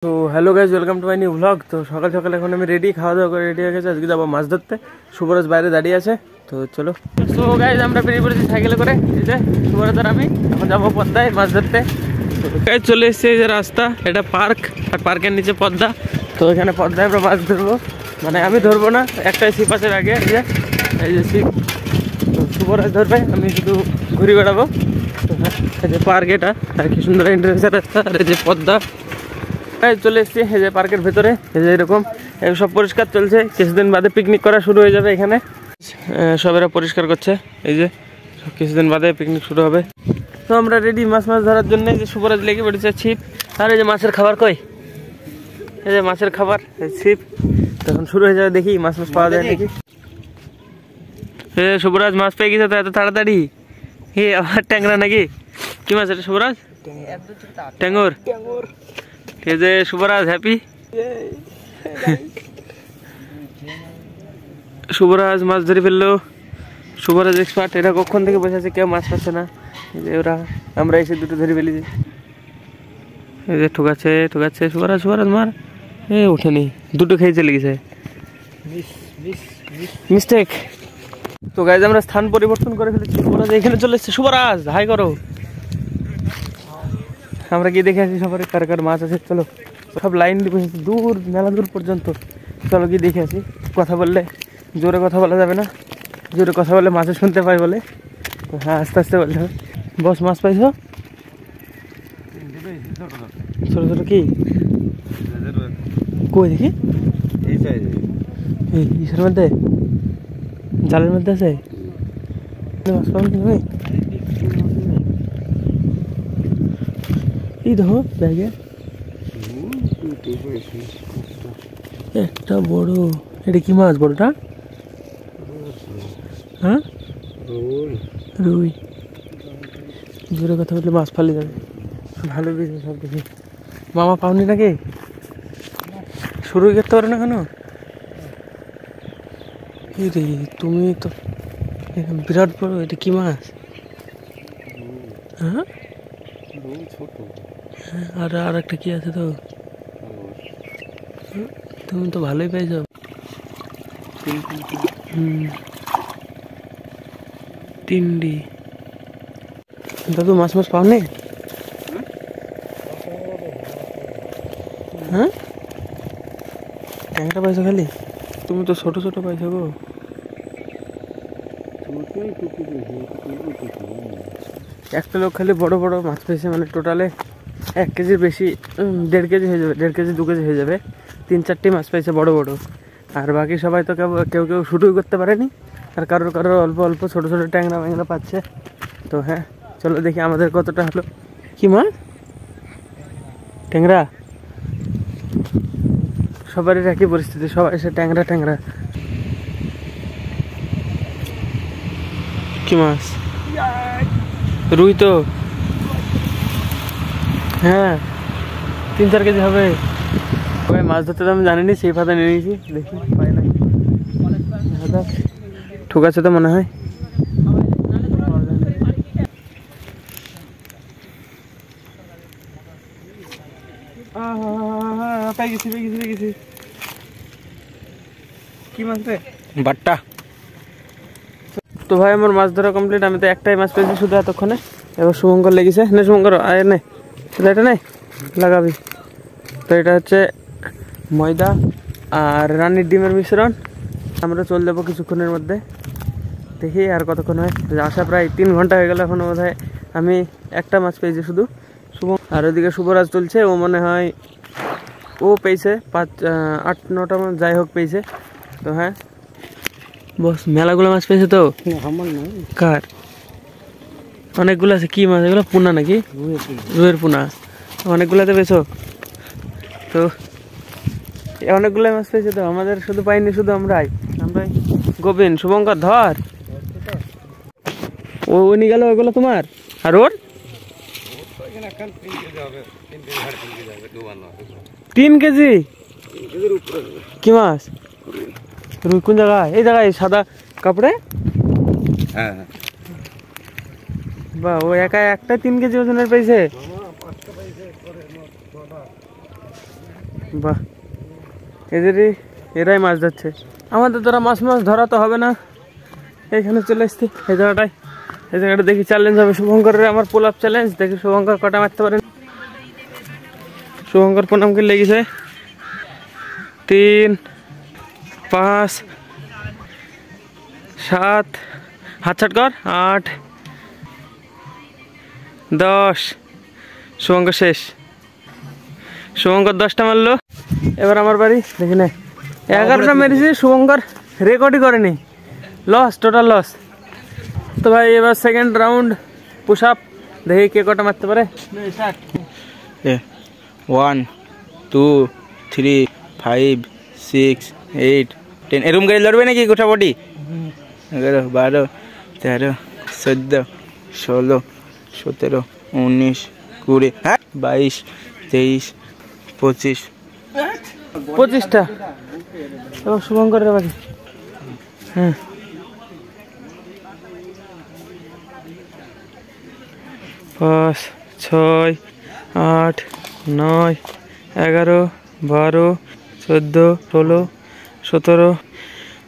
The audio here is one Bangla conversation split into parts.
তো hello guys, welcome to my new blog. তো সকাল সকাল এখন আমি রেডি, খাওয়া দাওয়া করে রেডি হয়ে গেছে। আজকে যাবো মাছ ধরতে। শুভরাজ বাইরে দাঁড়িয়ে আছে, তো চলো। তো গাইজ আমরা বেরিয়ে পড়েছি সাইকেলে করে। এই যে শুভরাজ আর আমি এখন যাবো পদ্মায় মাছ ধরতে। গাইজ চলে এসছে এই যে রাস্তা, এটা পার্ক, আর পার্কের নিচে পদ্মা। তো এখানে পদ্মায় আমরা মাছ ধরবো, মানে আমি ধরবো না, একটাই ছিপ আছে আগে, এই যে ছিপ। তো শুভরাজ ধরবে, আমি শুধু ঘুরে বেড়াবো। তো হ্যাঁ, এই যে পার্ক, এটা আর কি সুন্দর ইন্টারেস্টের রাস্তা। আর এই যে পদ্মা চলে এসছি এই যে পার্কের ভেতরে। এই যে এরকম সব পরিষ্কার চলছে, কিছুদিন বাদে পিকনিক করা শুরু হয়ে যাবে এখানে। সবেরা পরিষ্কার করছে, এই যে কিছুদিন বাদে পিকনিক শুরু হবে। তো আমরা রেডি মাছ ধরার জন্য। যে শুভরাজ লেগে পড়েছে ছিপ, আর এই যে মাছের খাবার কই, এই যে মাছের খাবার ছিপ। তখন শুরু হয়ে যাবে, দেখি মাছ পাওয়া যায় নাকি। শুভরাজ মাছ পেয়ে গেছে তো এত তাড়াতাড়ি? হে আবার ট্যাংরা নাকি? কি মাছ এটা শুভরাজ? ট্যাঙ্গর। এই যে শুভরাজ হ্যাপি, শুভরাজ মাছ ধরে ফেললো। শুভরাজ এক্সপার্ট, এটা কখন থেকে বসে আছে, কেউ মাছ পাচ্ছে না। এই যে ওরা, আমরা এসে দুটো ধরে ফেলেছি। এই যে ঠুকাচ্ছে ঠুকাচ্ছে, শুভরাজ মার। এ ওঠেনি, দুটো খেয়ে চলে গেছে, মিস্টেক। তো গাইজ আমরা স্থান পরিবর্তন করে ফেলেছি। শুভরাজ এখানে চলে এসছে। শুভরাজ হাই করো। আমরা গিয়ে দেখে আসি সবার কার কার মাছ আছে। চলো, সব লাইন দিয়ে বসেছি দূর, মেলা দূর পর্যন্ত। চলো গিয়ে দেখে আসি। কথা বললে জোরে কথা বলা যাবে না, জোরে কথা বললে মাছে শুনতে পাই বলে। হ্যাঁ, আস্তে আস্তে বলতে হবে। বস মাছ পাইছো? ছোটো ছোটো কি কই দেখি? এই ইসের মধ্যে, জালের মধ্যে আছে মাছ পাবো তুমি? এই দেখো ব্যাগে একটা বড়। এটা কি মাছ বড়টা? হ্যাঁ, রুই। জোরে কথা বললে মাছ ফালে যাবে। ভালো বিজনেস সব দেখি। মামা পাওনি নাকি? শুরুই করতে পারো না কেন? রে তুমি তো বিরাট বড়। এটা কি মাছ? হ্যাঁ, আর একটা কি আছে তো? তুমি তো ভালোই পাইছো। তিনডি। দাদু মাছ পাওনি? হ্যাঁ, ট্যাংরা পাইছো খালি? তুমি তো ছোট ছোট পাইছো গো। একটা লোক খালি বড় বড় মাছ পেয়েছে, মানে টোটালে 1 কেজির বেশি, 1.5 কেজি হয়ে যাবে, 1.5 কেজি 2 কেজি হয়ে যাবে। 3-4টি মাছ পেয়েছে বড় বড়। আর বাকি সবাই তো কেউ কেউ শুরুই করতে পারেনি, আর কারোর অল্প অল্প ছোট ছোট ট্যাংরা ম্যাংরা পাচ্ছে। তো হ্যাঁ, চলো দেখি আমাদের কতটা হলো। কি মাছ? ট্যাংরা। সবারই একই পরিস্থিতি, সবাই এসে ট্যাংরা। কি মাছ? রুই তো। হ্যাঁ, 3-4 কেজি হবে। ওই মাছ ধরতে তো আমি জানিনি, সেই ফাঁদা নিয়ে নিয়েছি, দেখি পাই না। ঠিক আছে তো মনে হয়। পেয়ে গেছি। কি মাছ রে? বাট্টা। তো ভাই আমার মাছ ধরা কমপ্লিট। আমি তো একটাই মাছ পেয়েছি শুধু এতক্ষণে। এবার শুভঙ্কর লেগেছে। না শুভঙ্কর আয়, নে এটা নে লাগাবি। তো এটা হচ্ছে ময়দা আর রানীর ডিমের মিশ্রণ। আমরা চলে যাবো কিছুক্ষণের মধ্যে, দেখি আর কতক্ষণ হয়। আসা প্রায় 3 ঘন্টা হয়ে গেল, এখনো বোধ হয় আমি একটা মাছ পেয়েছি শুধু। আর ওদিকে শুভরাজ চলছে, ও মনে হয় ও পেয়েছে 5-8-9টা মাছ, যাই হোক পেয়েছে। তো হ্যাঁ বস, মেলাগুলো মাছ পেয়েছে তো। কার? অনেকগুলো আছে। কি মাছ এগুলো? পোনা নাকি? রুইয়ের পোনা। অনেকগুলোতে পেয়েছো তো? অনেকগুলো মাছ পেয়েছে তো, আমাদের শুধু পাইনি, শুধু আমরাই। গোবিন্দ, শুভঙ্কর ধর। ও নিয়ে গেল ওইগুলো তোমার। আর ওর 3 কেজি। কি মাছ? রুই। কোন জায়গায়? এই জায়গায় সাদা কাপড়ে। বা ও একা একটা 3 কেজি ওজনের পেয়েছে। বাহ, এরাই মাছ ধরছে। আমাদের তোরা মাছ ধরা তো হবে না, এখানে চলে এসছি এই জায়গাটা দেখি চ্যালেঞ্জ হবে শুভঙ্করের, আমার পুল আপ চ্যালেঞ্জ। দেখি শুভঙ্কর কটা মারতে পারেন। শুভঙ্কর প্রণামকে লেগেছে 3, 5, 7, হাত ছাট কর, 8, 10। শুভঙ্কর শেষ। শুভঙ্কর 10টা মারলো। এবার আমার বাড়ি দেখি না, 11টা মেরেছি। শুভঙ্কর রেকর্ডই করেনি, লস, টোটাল লস। তো ভাই এবার সেকেন্ড রাউন্ড পুশ আপ, দেখি কে কটা মারতে পারে। 1, 2, 3, 5, 6, 8, 10 এরকম গাড়ি লড়বে নাকি গোটা বডি? 11, 12, 13, 14, 16, 17, 19, 20, 22, 23, 25টা। এবার শুভঙ্করের বাড়ি। হ্যাঁ, 5, 6, 8, 9, 11, 12, 14, 16, 17,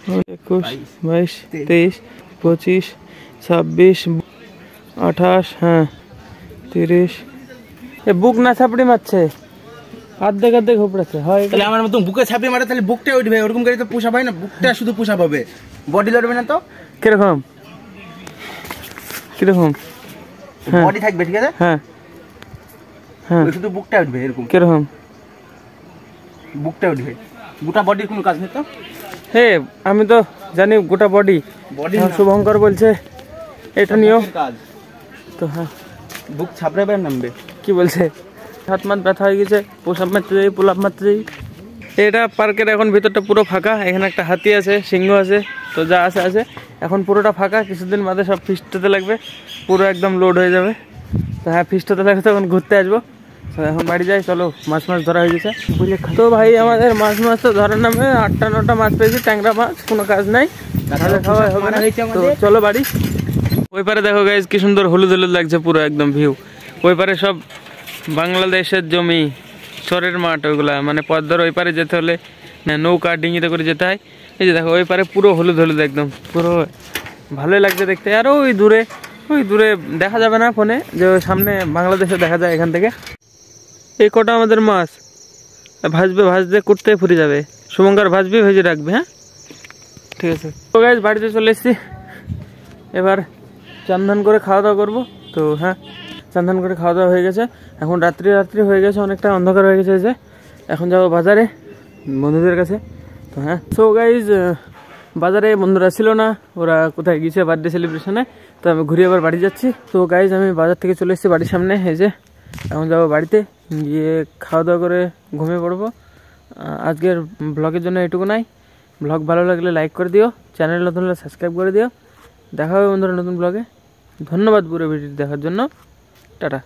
21, 22, 23, 25, 26, 28, হ্যাঁ 30। এ বুক না ছাপড়ি মারছে, অর্ধেক ঘুপড়েছে। হয় তাহলে আমার মতো বুকে ছাপিয়ে মারে, তাহলে বুকটা উঠবে। ওরকম গাড়ি তো পুশ আপ হয় না, বুকটা শুধু পুশ আপ হবে, বডি লড়বে না। তো কিরকম বডি থাকবে, ঠিক আছে? হ্যাঁ, শুধু বুকটা উঠবে এরকম। কিরকম বুকটা উঠবে, গোটা বডির কোনো কাজ নেই। তো হে, আমি তো জানি গোটা বডি। শুভঙ্কর বলছে এটা নিও কাজ, তো হ্যাঁ বুক ছাপড়াবে নামবে। কি বলছে? হাত মাত ব্যথা হয়ে গেছে, পুশ আপ মারতে যাই, পুল আপ মারতে যাই। এটা পার্কের এখন ভিতরটা পুরো ফাঁকা। এখানে একটা হাতি আছে, সিংহ আছে, তো যা আছে। এখন পুরোটা ফাঁকা, কিছুদিন বাদে সব ফিস্ট হতে লাগবে, পুরো একদম লোড হয়ে যাবে। তো হ্যাঁ, ফিস্ট হতে লাগবে, তখন ঘুরতে আসবো। তো এখন বাড়ি যাই, চলো। মাছ ধরা হয়ে গেছে বুঝলে। তো ভাই আমাদের মাছ তো ধরার নামে 8টা 9টা মাছ পেয়েছি, ট্যাংরা মাছ, কোনো কাজ নাই, খাওয়া হবে না। তো চলো বাড়ি। ওই পারে দেখো গাইজ কি সুন্দর হলুদ লাগছে পুরো একদম ভিউ। ওই পারে সব বাংলাদেশের জমি, চরের মাঠ ওইগুলা, মানে পদ্মার ওই পারে যেতে হলে নৌকা ডিঙিতে করে যেতে হয়। এই যে দেখো ওই পারে পুরো হলুদ একদম, পুরো ভালোই লাগছে দেখতে। আর ওই দূরে দেখা যাবে না ফোনে, যে ওই সামনে বাংলাদেশে দেখা যায় এখান থেকে। এই কটা আমাদের মাছ ভাজতে করতে ফুরে যাবে। শুভঙ্কর ভাজবি, ভেজে রাখবে। হ্যাঁ ঠিক আছে। তো গাইজ বাড়িতে চলে এসেছি, এবার চান করে খাওয়া দাওয়া করবো। তো হ্যাঁ, চান করে খাওয়া দাওয়া হয়ে গেছে। এখন রাত্রি হয়ে গেছে, অনেকটা অন্ধকার হয়ে গেছে। যে এখন যাবো বাজারে বন্ধুদের কাছে। তো হ্যাঁ, সো গাইজ বাজারে বন্ধুরা ছিল না, ওরা কোথায় গিয়েছে বার্থডে সেলিব্রেশনে। তো আমি ঘুরে আবার বাড়ি যাচ্ছি। তো গাইজ আমি বাজার থেকে চলে এসেছি বাড়ির সামনে। এই যে এখন যাবো বাড়িতে, গিয়ে খাওয়া দাওয়া করে ঘুমিয়ে পড়বো। আজকের ব্লগের জন্য এটুকু নাই। ব্লগ ভালো লাগলে লাইক করে দিও, চ্যানেল নতুন হলে সাবস্ক্রাইব করে দিও। দেখা হবে বন্ধুরা নতুন ব্লগে। ধন্যবাদ পুরো ভিডিও দেখার জন্য। টাটা।